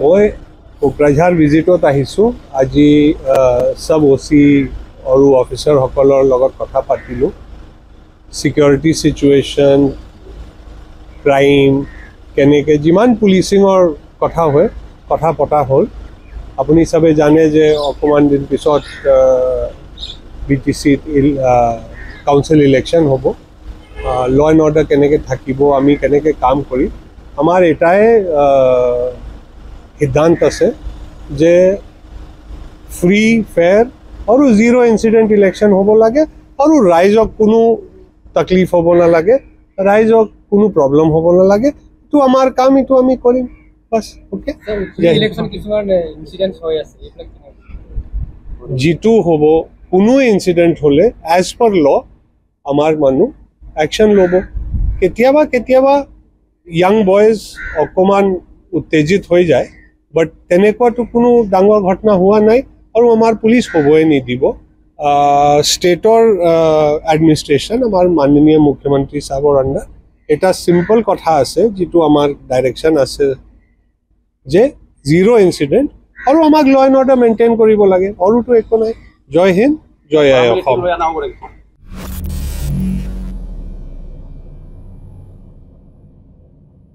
মই কোকৰাঝাৰ ভিজিটত আহিছোঁ। আজি সব OC আৰু অফিচাৰসকলৰ লগত কথা পাতিলোঁ। সিকিউৰিটি সিচুৱেশ্যন, ক্ৰাইম কেনেকৈ যিমান পুলিচিঙৰ কথা হয় কথা পতা হ'ল। আপুনি সবে জানে যে অকণমান দিন পিছত BTCত কাউন্সিল ইলেকশ্যন হ'ব। ল এণ্ড অৰ্ডাৰ কেনেকৈ থাকিব, আমি কেনেকৈ কাম কৰিম, আমাৰ এটাই সিদ্ধান্ত আছে যে ফ্ৰী ফেয়াৰ আৰু জিৰ' ইনচিডেণ্ট ইলেকশ্যন হ'ব লাগে আৰু ৰাইজক কোনো তকলিফ হ'ব নালাগে, ৰাইজক কোনো প্ৰব্লেম হ'ব নালাগে। এইটো আমাৰ কাম, এইটো আমি কৰিম বাছ। অ'কে, যিটো হ'ব কোনো ইনচিডেণ্ট হ'লে এজ পাৰ ল আমাৰ মানুহ একশ্যন ল'ব। কেতিয়াবা কেতিয়াবা ইয়াং বয়জ অকণমান উত্তেজিত হৈ যায়, বাট তেনেকুৱাটো কোনো ডাঙৰ ঘটনা হোৱা নাই আৰু আমাৰ পুলিচ হ'বই নিদিব। ষ্টেটৰ এডমিনিষ্ট্ৰেশ্যন আমাৰ মাননীয় মুখ্যমন্ত্ৰী সাহেবৰ আণ্ডাৰ এটা চিম্পল কথা আছে, যিটো আমাৰ ডাইৰেকশ্যন আছে যে জিৰ' ইনচিডেণ্ট আৰু আমাক ল এণ্ড অৰ্ডাৰ মেইনটেইন কৰিব লাগে, আৰুতো একো নাই। জয় হিন্দ, জয় আই অসম।